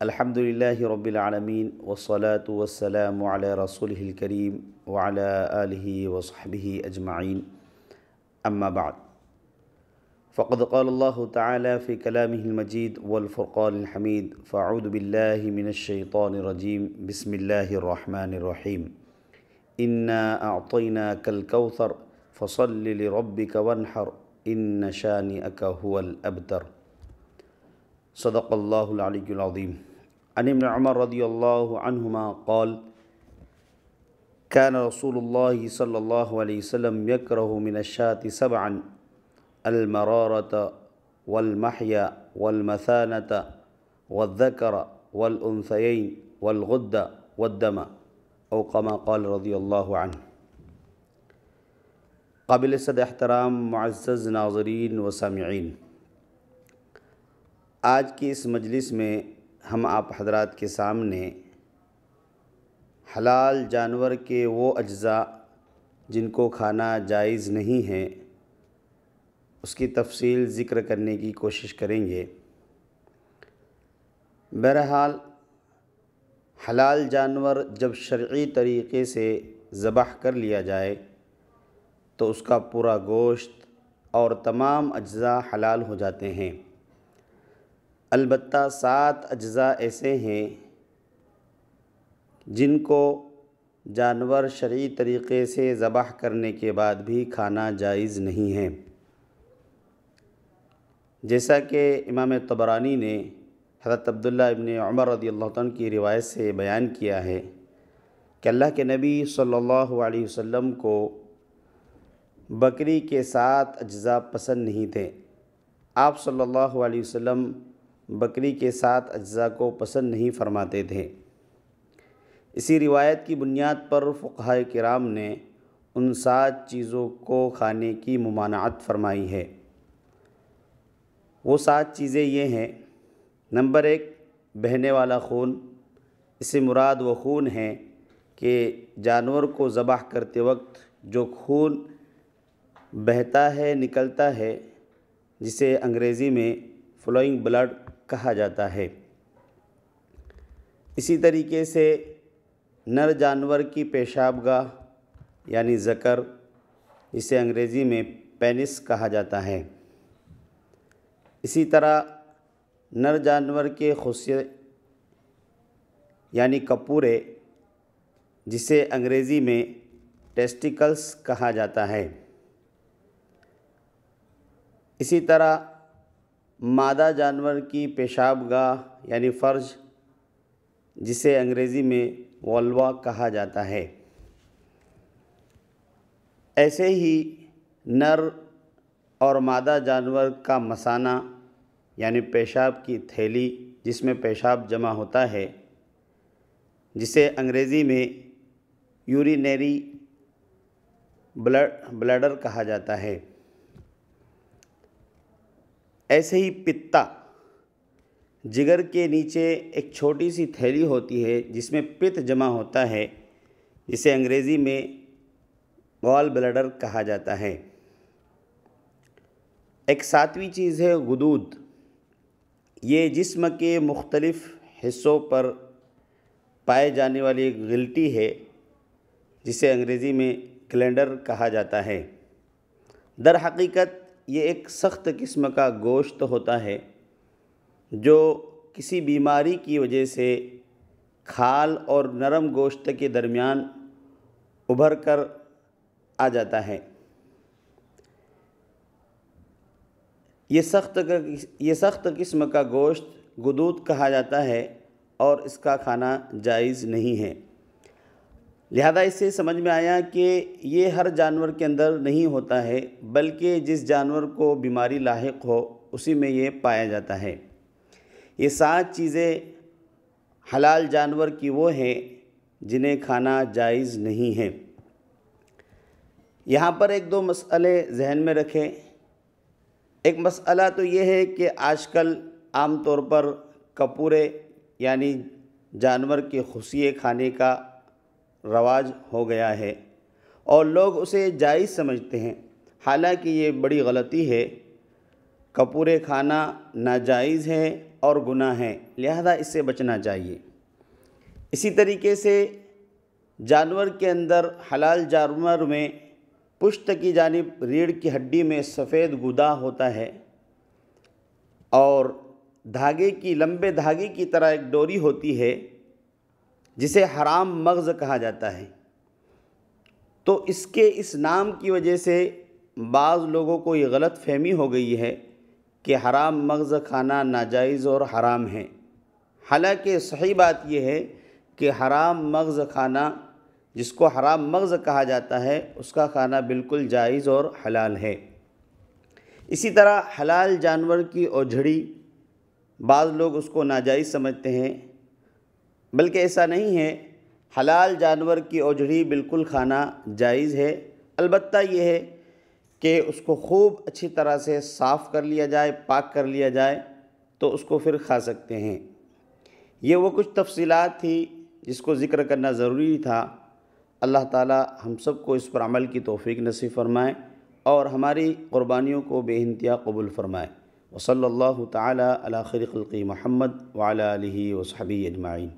الحمدللہ رب العالمین والصلاة والسلام علی رسولہ الکریم وعلی آلہ وصحبہ اجمعین اما بعد فقد قال اللہ تعالی فی کلامہ المجید والفرقان الحمید فاعوذ باللہ من الشیطان الرجیم بسم اللہ الرحمن الرحیم انا اعطیناک الکوثر فصل لربک وانحر ان شانئک هو الابتر صدق اللہ العلی العظیم عن ابن عمر رضی اللہ عنہما قال كان رسول اللہ صلی اللہ علیہ وسلم يكره من الشاة سبعا المرارة والمحيا والمثانة والذكر والأنثيين والغد والدم او كما قال رضی اللہ عنہ۔ قابل صد احترام معزز ناظرین و سامعین، آج کی اس مجلس میں ہم آپ حضرات کے سامنے حلال جانور کے وہ اجزاء جن کو کھانا جائز نہیں ہے اس کی تفصیل ذکر کرنے کی کوشش کریں گے۔ بہرحال حلال جانور جب شرعی طریقے سے ذبح کر لیا جائے تو اس کا پورا گوشت اور تمام اجزاء حلال ہو جاتے ہیں، البتہ 7 اجزاء ایسے ہیں جن کو جانور شرعی طریقے سے ذبح کرنے کے بعد بھی کھانا جائز نہیں ہے، جیسا کہ امام طبرانی نے حضرت عبداللہ ابن عمر رضی اللہ عنہ کی روایت سے بیان کیا ہے کہ اللہ کے نبی صلی اللہ علیہ وسلم کو بکری کے 7 اجزاء پسند نہیں تھے۔ آپ صلی اللہ علیہ وسلم بکری کے 7 اجزاء کو پسند نہیں فرماتے تھے۔ اسی روایت کی بنیاد پر فقہاء کرام نے ان 7 چیزوں کو کھانے کی ممانعت فرمائی ہے۔ وہ 7 چیزیں یہ ہیں: نمبر 1، بہنے والا خون۔ اس سے مراد وہ خون ہے کہ جانور کو ذبح کرتے وقت جو خون بہتا ہے، نکلتا ہے، جسے انگریزی میں فلوئنگ بلڈ کہا جاتا ہے۔ اسی طریقے سے نر جانور کی پیشاب گاہ یعنی ذکر، جسے انگریزی میں پینس کہا جاتا ہے۔ اسی طرح نر جانور کے خصیے یعنی کپورے، جسے انگریزی میں ٹیسٹیکلز کہا جاتا ہے۔ اسی طرح مادہ جانور کی پیشاب گاہ یعنی فرج، جسے انگریزی میں والوا کہا جاتا ہے۔ ایسے ہی نر اور مادہ جانور کا مثانہ یعنی پیشاب کی تھیلی جس میں پیشاب جمع ہوتا ہے، جسے انگریزی میں یورینری بلیڈر کہا جاتا ہے۔ ایسے ہی پتا، جگر کے نیچے ایک چھوٹی سی تھیلی ہوتی ہے جس میں پت جمع ہوتا ہے، جسے انگریزی میں گال بلیڈر کہا جاتا ہے۔ ایک 7ویں چیز ہے غدود۔ یہ جسم کے مختلف حصوں پر پائے جانے والی ایک غلٹی ہے جسے انگریزی میں گلینڈر کہا جاتا ہے۔ در حقیقت یہ ایک سخت قسم کا گوشت ہوتا ہے جو کسی بیماری کی وجہ سے کھال اور نرم گوشت کے درمیان ابھر کر آ جاتا ہے۔ یہ سخت قسم کا گوشت غدود کہا جاتا ہے اور اس کا کھانا جائز نہیں ہے۔ لہذا اس سے سمجھ میں آیا کہ یہ ہر جانور کے اندر نہیں ہوتا ہے، بلکہ جس جانور کو بیماری لاحق ہو اسی میں یہ پایا جاتا ہے۔ یہ 7 چیزیں حلال جانور کی وہ ہیں جنہیں کھانا جائز نہیں ہے۔ یہاں پر 1-2 مسئلے ذہن میں رکھیں۔ ایک مسئلہ تو یہ ہے کہ آج کل عام طور پر کپورے یعنی جانور کے خصیے کھانے کا رواج ہو گیا ہے اور لوگ اسے جائز سمجھتے ہیں، حالانکہ یہ بڑی غلطی ہے۔ کپورے کھانا ناجائز ہے اور گناہ ہے، لہذا اس سے بچنا چاہیے۔ اسی طریقے سے جانور کے اندر، حلال جانور میں پشت کی جانب ریڑھ کی ہڈی میں سفید گدا ہوتا ہے اور دھاگے کی، لمبے دھاگے کی طرح ایک ڈوری ہوتی ہے جسے حرام مغز کہا جاتا ہے۔ تو اس نام کی وجہ سے بعض لوگوں کو یہ غلط فہمی ہو گئی ہے کہ حرام مغز کھانا ناجائز اور حرام ہے، حالانکہ صحیح بات یہ ہے کہ حرام مغز کھانا، جس کو حرام مغز کہا جاتا ہے، اس کا کھانا بالکل جائز اور حلال ہے۔ اسی طرح حلال جانور کی اوجھڑی، بعض لوگ اس کو ناجائز سمجھتے ہیں، بلکہ ایسا نہیں ہے۔ حلال جانور کی اوجھڑی بالکل کھانا جائز ہے، البتہ یہ ہے کہ اس کو خوب اچھی طرح سے صاف کر لیا جائے، پاک کر لیا جائے تو اس کو پھر کھا سکتے ہیں۔ یہ وہ کچھ تفصیلات تھی جس کو ذکر کرنا ضروری تھا۔ اللہ تعالی ہم سب کو اس پر عمل کی توفیق نصیب فرمائے اور ہماری قربانیوں کو بے انتہا قبول فرمائے۔ وصلی اللہ تعالی علی خیر خلق محمد وعلی آلہ وصحبہ اجمعین۔